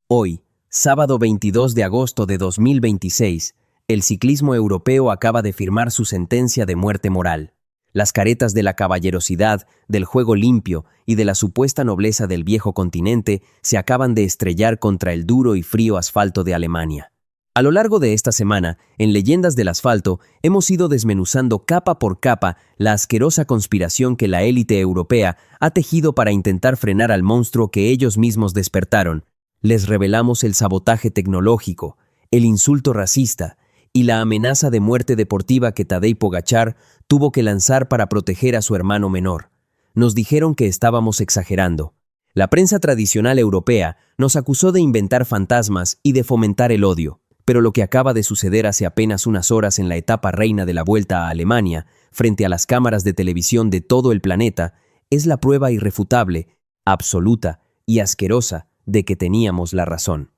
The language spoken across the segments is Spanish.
Hoy, sábado 22 de agosto de 2026, el ciclismo europeo acaba de firmar su sentencia de muerte moral. Las caretas de la caballerosidad, del juego limpio y de la supuesta nobleza del viejo continente se acaban de estrellar contra el duro y frío asfalto de Alemania. A lo largo de esta semana, en Leyendas del Asfalto, hemos ido desmenuzando capa por capa la asquerosa conspiración que la élite europea ha tejido para intentar frenar al monstruo que ellos mismos despertaron. Les revelamos el sabotaje tecnológico, el insulto racista y la amenaza de muerte deportiva que Tadej Pogačar tuvo que lanzar para proteger a su hermano menor. Nos dijeron que estábamos exagerando. La prensa tradicional europea nos acusó de inventar fantasmas y de fomentar el odio. Pero lo que acaba de suceder hace apenas unas horas en la etapa reina de la Vuelta a Alemania, frente a las cámaras de televisión de todo el planeta, es la prueba irrefutable, absoluta y asquerosa de que teníamos la razón.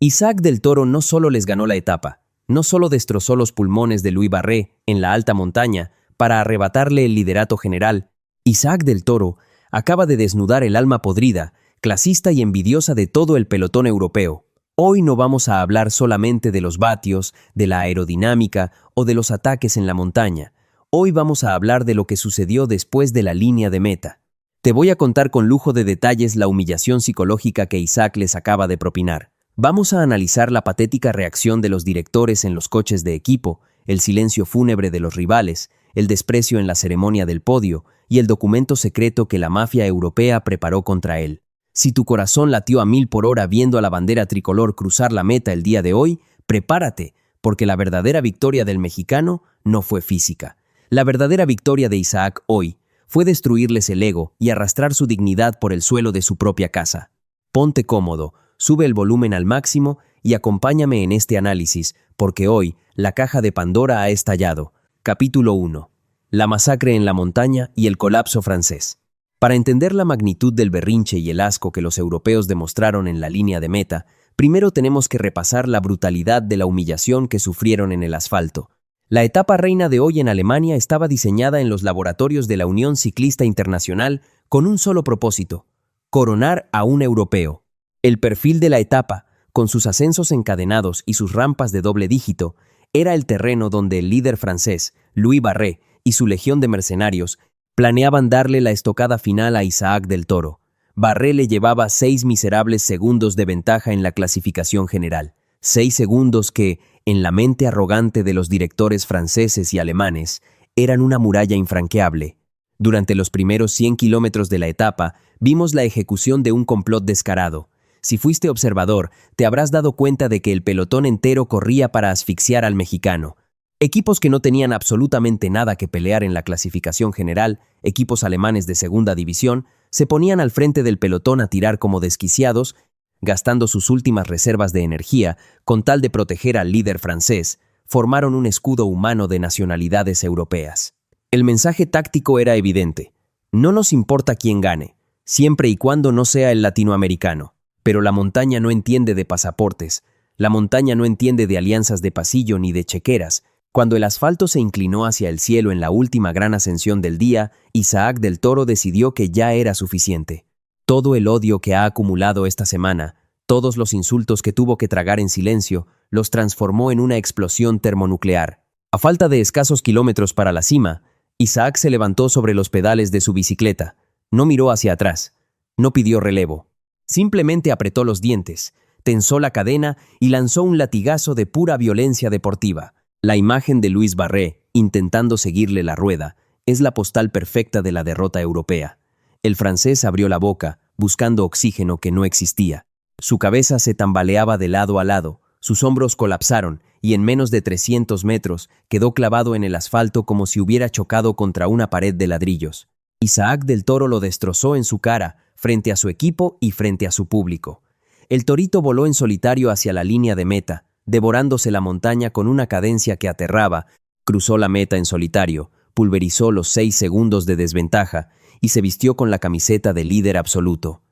Isaac del Toro no solo les ganó la etapa, no solo destrozó los pulmones de Louis Barré en la alta montaña para arrebatarle el liderato general, Isaac del Toro acaba de desnudar el alma podrida, clasista y envidiosa de todo el pelotón europeo. Hoy no vamos a hablar solamente de los vatios, de la aerodinámica o de los ataques en la montaña. Hoy vamos a hablar de lo que sucedió después de la línea de meta. Te voy a contar con lujo de detalles la humillación psicológica que Isaac les acaba de propinar. Vamos a analizar la patética reacción de los directores en los coches de equipo, el silencio fúnebre de los rivales, el desprecio en la ceremonia del podio y el documento secreto que la mafia europea preparó contra él. Si tu corazón latió a 1000 por hora viendo a la bandera tricolor cruzar la meta el día de hoy, prepárate, porque la verdadera victoria del mexicano no fue física. La verdadera victoria de Isaac hoy fue destruirles el ego y arrastrar su dignidad por el suelo de su propia casa. Ponte cómodo, sube el volumen al máximo y acompáñame en este análisis, porque hoy la caja de Pandora ha estallado. Capítulo 1. La masacre en la montaña y el colapso francés. Para entender la magnitud del berrinche y el asco que los europeos demostraron en la línea de meta, primero tenemos que repasar la brutalidad de la humillación que sufrieron en el asfalto. La etapa reina de hoy en Alemania estaba diseñada en los laboratorios de la Unión Ciclista Internacional con un solo propósito: coronar a un europeo. El perfil de la etapa, con sus ascensos encadenados y sus rampas de doble dígito, era el terreno donde el líder francés, Louis Barré, y su legión de mercenarios planeaban darle la estocada final a Isaac del Toro. Barré le llevaba 6 miserables segundos de ventaja en la clasificación general. 6 segundos que, en la mente arrogante de los directores franceses y alemanes, eran una muralla infranqueable. Durante los primeros 100 kilómetros de la etapa, vimos la ejecución de un complot descarado. Si fuiste observador, te habrás dado cuenta de que el pelotón entero corría para asfixiar al mexicano. Equipos que no tenían absolutamente nada que pelear en la clasificación general, equipos alemanes de segunda división, se ponían al frente del pelotón a tirar como desquiciados, gastando sus últimas reservas de energía con tal de proteger al líder francés. Formaron un escudo humano de nacionalidades europeas. El mensaje táctico era evidente: no nos importa quién gane, siempre y cuando no sea el latinoamericano. Pero la montaña no entiende de pasaportes, la montaña no entiende de alianzas de pasillo ni de chequeras. Cuando el asfalto se inclinó hacia el cielo en la última gran ascensión del día, Isaac del Toro decidió que ya era suficiente. Todo el odio que ha acumulado esta semana, todos los insultos que tuvo que tragar en silencio, los transformó en una explosión termonuclear. A falta de escasos kilómetros para la cima, Isaac se levantó sobre los pedales de su bicicleta. No miró hacia atrás, no pidió relevo. Simplemente apretó los dientes, tensó la cadena y lanzó un latigazo de pura violencia deportiva. La imagen de Louis Barré, intentando seguirle la rueda, es la postal perfecta de la derrota europea. El francés abrió la boca, buscando oxígeno que no existía. Su cabeza se tambaleaba de lado a lado, sus hombros colapsaron y en menos de 300 metros quedó clavado en el asfalto como si hubiera chocado contra una pared de ladrillos. Isaac del Toro lo destrozó en su cara, frente a su equipo y frente a su público. El torito voló en solitario hacia la línea de meta, devorándose la montaña con una cadencia que aterraba, cruzó la meta en solitario, pulverizó los 6 segundos de desventaja y se vistió con la camiseta de líder absoluto.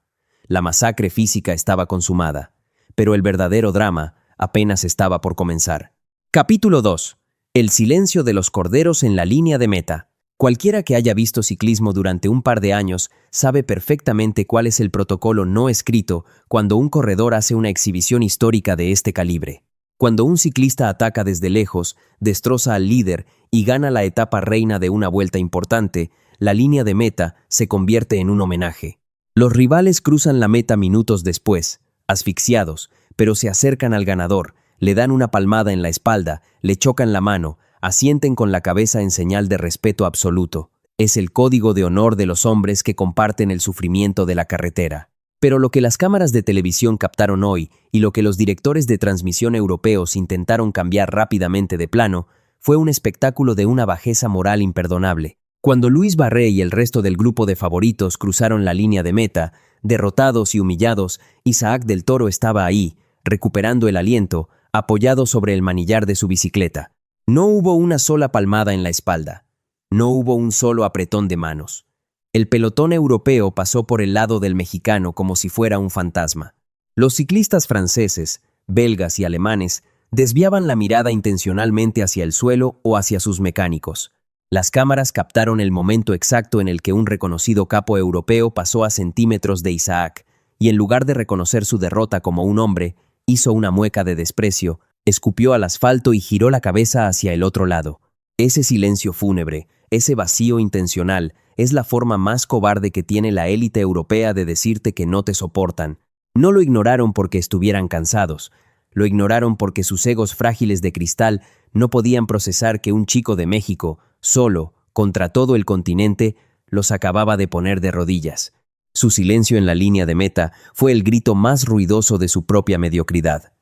La masacre física estaba consumada, pero el verdadero drama apenas estaba por comenzar. Capítulo 2. El silencio de los corderos en la línea de meta. Cualquiera que haya visto ciclismo durante un par de años sabe perfectamente cuál es el protocolo no escrito cuando un corredor hace una exhibición histórica de este calibre. Cuando un ciclista ataca desde lejos, destroza al líder y gana la etapa reina de una vuelta importante, la línea de meta se convierte en un homenaje. Los rivales cruzan la meta minutos después, asfixiados, pero se acercan al ganador, le dan una palmada en la espalda, le chocan la mano, asienten con la cabeza en señal de respeto absoluto. Es el código de honor de los hombres que comparten el sufrimiento de la carretera. Pero lo que las cámaras de televisión captaron hoy y lo que los directores de transmisión europeos intentaron cambiar rápidamente de plano fue un espectáculo de una bajeza moral imperdonable. Cuando Luis Barré y el resto del grupo de favoritos cruzaron la línea de meta, derrotados y humillados, Isaac del Toro estaba ahí, recuperando el aliento, apoyado sobre el manillar de su bicicleta. No hubo una sola palmada en la espalda. No hubo un solo apretón de manos. El pelotón europeo pasó por el lado del mexicano como si fuera un fantasma. Los ciclistas franceses, belgas y alemanes desviaban la mirada intencionalmente hacia el suelo o hacia sus mecánicos. Las cámaras captaron el momento exacto en el que un reconocido capo europeo pasó a centímetros de Isaac y en lugar de reconocer su derrota como un hombre, hizo una mueca de desprecio, escupió al asfalto y giró la cabeza hacia el otro lado. Ese silencio fúnebre, ese vacío intencional, es la forma más cobarde que tiene la élite europea de decirte que no te soportan. No lo ignoraron porque estuvieran cansados. Lo ignoraron porque sus egos frágiles de cristal no podían procesar que un chico de México, solo, contra todo el continente, los acababa de poner de rodillas. Su silencio en la línea de meta fue el grito más ruidoso de su propia mediocridad.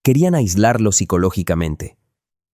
Querían aislarlo psicológicamente.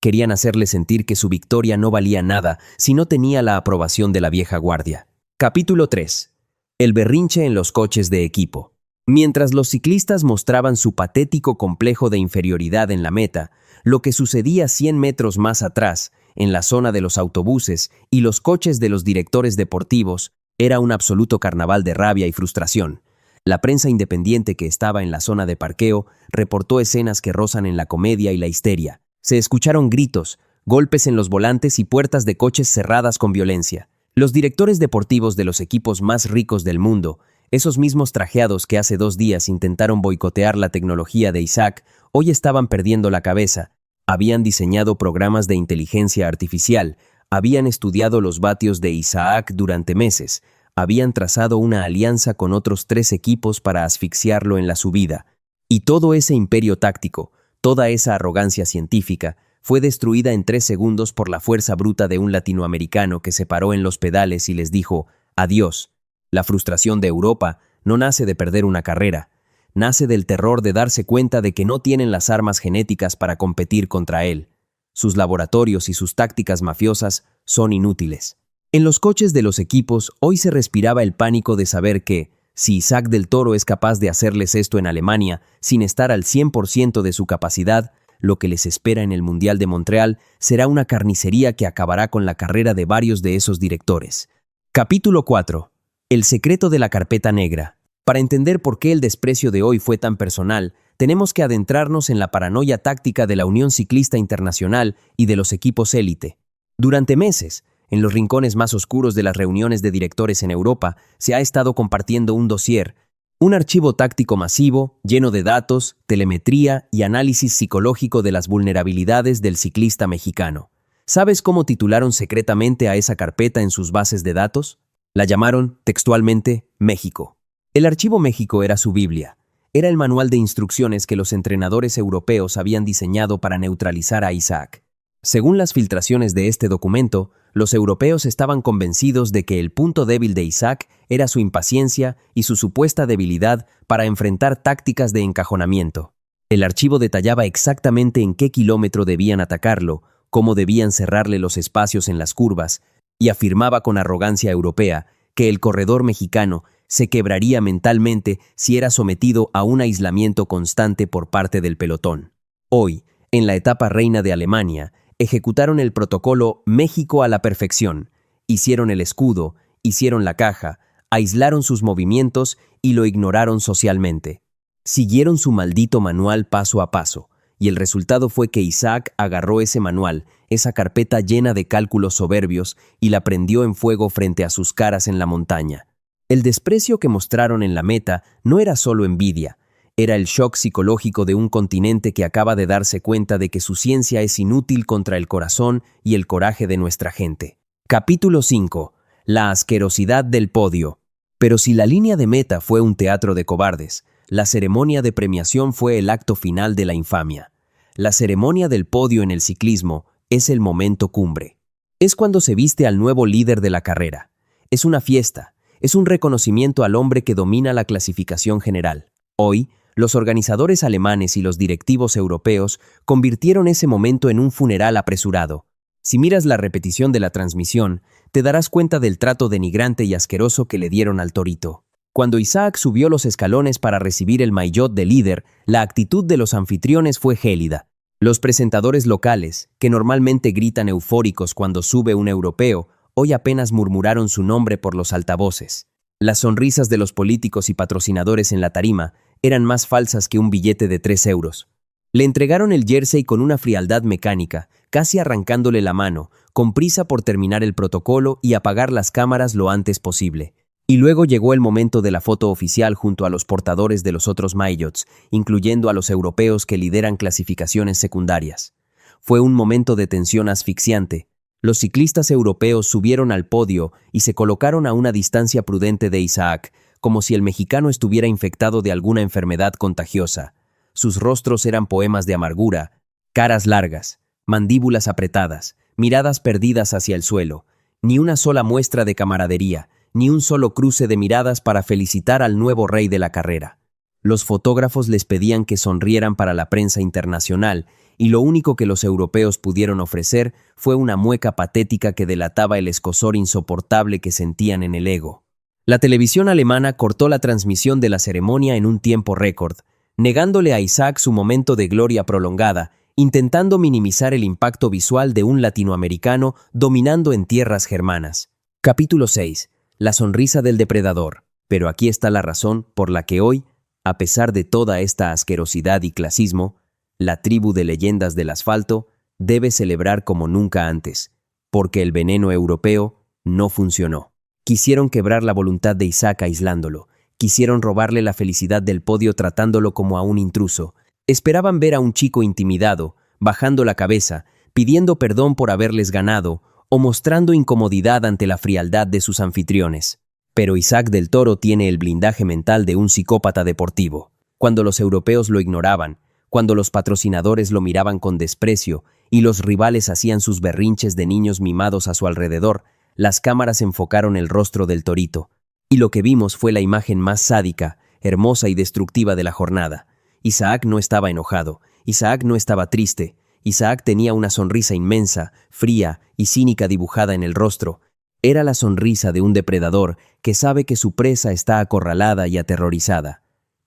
Querían hacerle sentir que su victoria no valía nada si no tenía la aprobación de la vieja guardia. Capítulo 3. El berrinche en los coches de equipo. Mientras los ciclistas mostraban su patético complejo de inferioridad en la meta, lo que sucedía 100 metros más atrás, en la zona de los autobuses y los coches de los directores deportivos, era un absoluto carnaval de rabia y frustración. La prensa independiente que estaba en la zona de parqueo reportó escenas que rozan en la comedia y la histeria. Se escucharon gritos, golpes en los volantes y puertas de coches cerradas con violencia. Los directores deportivos de los equipos más ricos del mundo, esos mismos trajeados que hace 2 días intentaron boicotear la tecnología de Isaac, hoy estaban perdiendo la cabeza. Habían diseñado programas de inteligencia artificial, habían estudiado los vatios de Isaac durante meses, habían trazado una alianza con otros 3 equipos para asfixiarlo en la subida. Y todo ese imperio táctico, toda esa arrogancia científica, fue destruida en 3 segundos por la fuerza bruta de un latinoamericano que se paró en los pedales y les dijo, adiós. La frustración de Europa no nace de perder una carrera, nace del terror de darse cuenta de que no tienen las armas genéticas para competir contra él. Sus laboratorios y sus tácticas mafiosas son inútiles. En los coches de los equipos hoy se respiraba el pánico de saber que, si Isaac del Toro es capaz de hacerles esto en Alemania sin estar al 100% de su capacidad, lo que les espera en el Mundial de Montreal será una carnicería que acabará con la carrera de varios de esos directores. Capítulo 4. El secreto de la carpeta negra. Para entender por qué el desprecio de hoy fue tan personal, tenemos que adentrarnos en la paranoia táctica de la Unión Ciclista Internacional y de los equipos élite. Durante meses, en los rincones más oscuros de las reuniones de directores en Europa, se ha estado compartiendo un dossier, un archivo táctico masivo, lleno de datos, telemetría y análisis psicológico de las vulnerabilidades del ciclista mexicano. ¿Sabes cómo titularon secretamente a esa carpeta en sus bases de datos? La llamaron, textualmente, México. El archivo México era su Biblia. Era el manual de instrucciones que los entrenadores europeos habían diseñado para neutralizar a Isaac. Según las filtraciones de este documento, los europeos estaban convencidos de que el punto débil de Isaac era su impaciencia y su supuesta debilidad para enfrentar tácticas de encajonamiento. El archivo detallaba exactamente en qué kilómetro debían atacarlo, cómo debían cerrarle los espacios en las curvas, y afirmaba con arrogancia europea que el corredor mexicano se quebraría mentalmente si era sometido a un aislamiento constante por parte del pelotón. Hoy, en la etapa reina de Alemania, ejecutaron el protocolo México a la perfección, hicieron el escudo, hicieron la caja, aislaron sus movimientos y lo ignoraron socialmente. Siguieron su maldito manual paso a paso, y el resultado fue que Isaac agarró ese manual, esa carpeta llena de cálculos soberbios, y la prendió en fuego frente a sus caras en la montaña. El desprecio que mostraron en la meta no era solo envidia, era el shock psicológico de un continente que acaba de darse cuenta de que su ciencia es inútil contra el corazón y el coraje de nuestra gente. Capítulo 5. La asquerosidad del podio. Pero si la línea de meta fue un teatro de cobardes, la ceremonia de premiación fue el acto final de la infamia. La ceremonia del podio en el ciclismo es el momento cumbre. Es cuando se viste al nuevo líder de la carrera. Es una fiesta, es un reconocimiento al hombre que domina la clasificación general. Hoy, los organizadores alemanes y los directivos europeos convirtieron ese momento en un funeral apresurado. Si miras la repetición de la transmisión, te darás cuenta del trato denigrante y asqueroso que le dieron al torito. Cuando Isaac subió los escalones para recibir el maillot de líder, la actitud de los anfitriones fue gélida. Los presentadores locales, que normalmente gritan eufóricos cuando sube un europeo, hoy apenas murmuraron su nombre por los altavoces. Las sonrisas de los políticos y patrocinadores en la tarima eran más falsas que un billete de 3 euros. Le entregaron el jersey con una frialdad mecánica, casi arrancándole la mano, con prisa por terminar el protocolo y apagar las cámaras lo antes posible. Y luego llegó el momento de la foto oficial junto a los portadores de los otros maillots, incluyendo a los europeos que lideran clasificaciones secundarias. Fue un momento de tensión asfixiante. Los ciclistas europeos subieron al podio y se colocaron a una distancia prudente de Isaac, como si el mexicano estuviera infectado de alguna enfermedad contagiosa. Sus rostros eran poemas de amargura, caras largas, mandíbulas apretadas, miradas perdidas hacia el suelo, ni una sola muestra de camaradería, ni un solo cruce de miradas para felicitar al nuevo rey de la carrera. Los fotógrafos les pedían que sonrieran para la prensa internacional, y lo único que los europeos pudieron ofrecer fue una mueca patética que delataba el escozor insoportable que sentían en el ego. La televisión alemana cortó la transmisión de la ceremonia en un tiempo récord, negándole a Isaac su momento de gloria prolongada, intentando minimizar el impacto visual de un latinoamericano dominando en tierras germanas. Capítulo 6. La sonrisa del depredador. Pero aquí está la razón por la que hoy, a pesar de toda esta asquerosidad y clasismo, la tribu de leyendas del asfalto debe celebrar como nunca antes, porque el veneno europeo no funcionó. Quisieron quebrar la voluntad de Isaac aislándolo, quisieron robarle la felicidad del podio tratándolo como a un intruso. Esperaban ver a un chico intimidado, bajando la cabeza, pidiendo perdón por haberles ganado o mostrando incomodidad ante la frialdad de sus anfitriones. Pero Isaac del Toro tiene el blindaje mental de un psicópata deportivo. Cuando los europeos lo ignoraban, cuando los patrocinadores lo miraban con desprecio y los rivales hacían sus berrinches de niños mimados a su alrededor, las cámaras enfocaron el rostro del torito. Y lo que vimos fue la imagen más sádica, hermosa y destructiva de la jornada. Isaac no estaba enojado, Isaac no estaba triste, Isaac tenía una sonrisa inmensa, fría y cínica dibujada en el rostro. Era la sonrisa de un depredador que sabe que su presa está acorralada y aterrorizada.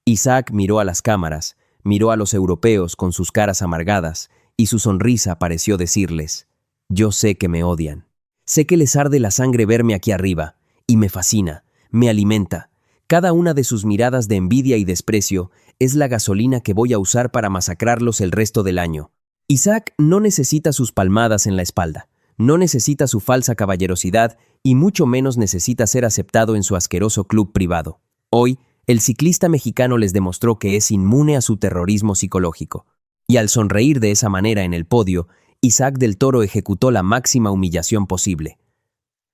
Isaac miró a las cámaras, miró a los europeos con sus caras amargadas, y su sonrisa pareció decirles: «Yo sé que me odian. Sé que les arde la sangre verme aquí arriba, y me fascina, me alimenta. Cada una de sus miradas de envidia y desprecio es la gasolina que voy a usar para masacrarlos el resto del año». Isaac no necesita sus palmadas en la espalda, no necesita su falsa caballerosidad y mucho menos necesita ser aceptado en su asqueroso club privado. Hoy, el ciclista mexicano les demostró que es inmune a su terrorismo psicológico. Y al sonreír de esa manera en el podio, Isaac del Toro ejecutó la máxima humillación posible.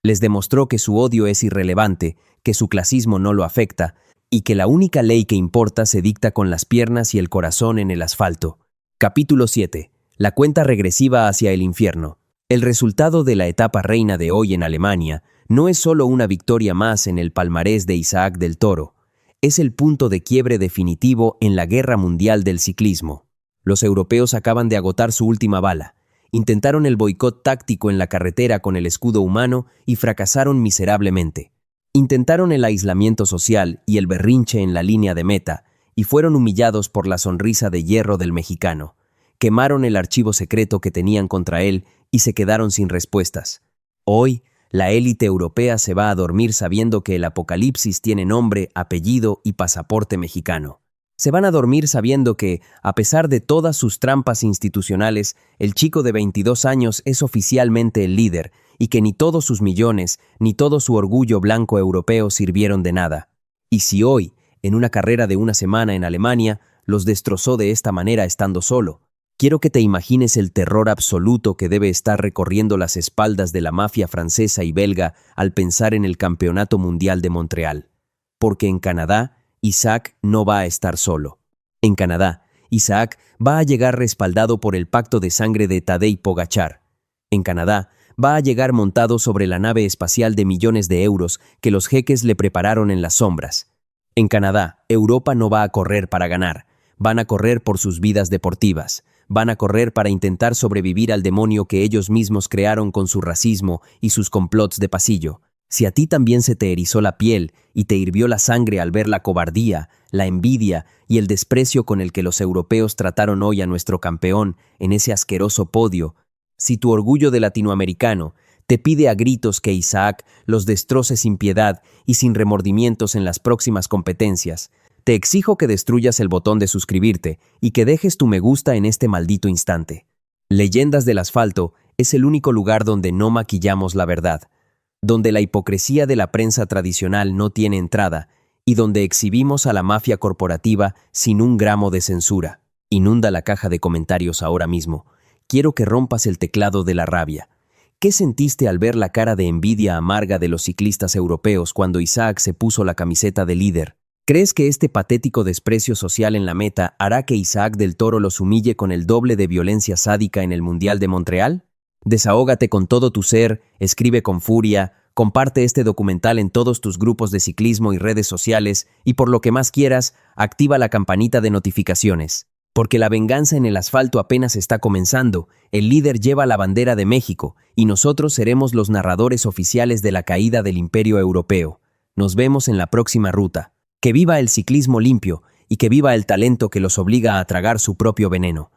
Les demostró que su odio es irrelevante, que su clasismo no lo afecta y que la única ley que importa se dicta con las piernas y el corazón en el asfalto. Capítulo 7. La cuenta regresiva hacia el infierno. El resultado de la etapa reina de hoy en Alemania no es solo una victoria más en el palmarés de Isaac del Toro, es el punto de quiebre definitivo en la guerra mundial del ciclismo. Los europeos acaban de agotar su última bala, intentaron el boicot táctico en la carretera con el escudo humano y fracasaron miserablemente. Intentaron el aislamiento social y el berrinche en la línea de meta y fueron humillados por la sonrisa de hierro del mexicano. Quemaron el archivo secreto que tenían contra él y se quedaron sin respuestas. Hoy, la élite europea se va a dormir sabiendo que el apocalipsis tiene nombre, apellido y pasaporte mexicano. Se van a dormir sabiendo que, a pesar de todas sus trampas institucionales, el chico de 22 años es oficialmente el líder y que ni todos sus millones, ni todo su orgullo blanco europeo sirvieron de nada. Y si hoy, en una carrera de una semana en Alemania, los destrozó de esta manera estando solo, quiero que te imagines el terror absoluto que debe estar recorriendo las espaldas de la mafia francesa y belga al pensar en el Campeonato Mundial de Montreal. Porque en Canadá, Isaac no va a estar solo. En Canadá, Isaac va a llegar respaldado por el pacto de sangre de Tadej Pogačar. En Canadá, va a llegar montado sobre la nave espacial de millones de euros que los jeques le prepararon en las sombras. En Canadá, Europa no va a correr para ganar, van a correr por sus vidas deportivas, van a correr para intentar sobrevivir al demonio que ellos mismos crearon con su racismo y sus complots de pasillo. Si a ti también se te erizó la piel y te hirvió la sangre al ver la cobardía, la envidia y el desprecio con el que los europeos trataron hoy a nuestro campeón en ese asqueroso podio, si tu orgullo de latinoamericano te pide a gritos que Isaac los destroce sin piedad y sin remordimientos en las próximas competencias, te exijo que destruyas el botón de suscribirte y que dejes tu me gusta en este maldito instante. Leyendas del Asfalto es el único lugar donde no maquillamos la verdad, donde la hipocresía de la prensa tradicional no tiene entrada y donde exhibimos a la mafia corporativa sin un gramo de censura. Inunda la caja de comentarios ahora mismo. Quiero que rompas el teclado de la rabia. ¿Qué sentiste al ver la cara de envidia amarga de los ciclistas europeos cuando Isaac se puso la camiseta de líder? ¿Crees que este patético desprecio social en la meta hará que Isaac del Toro los humille con el doble de violencia sádica en el Mundial de Montreal? Desahógate con todo tu ser, escribe con furia, comparte este documental en todos tus grupos de ciclismo y redes sociales y por lo que más quieras, activa la campanita de notificaciones. Porque la venganza en el asfalto apenas está comenzando, el líder lleva la bandera de México y nosotros seremos los narradores oficiales de la caída del imperio europeo. Nos vemos en la próxima ruta. Que viva el ciclismo limpio y que viva el talento que los obliga a tragar su propio veneno.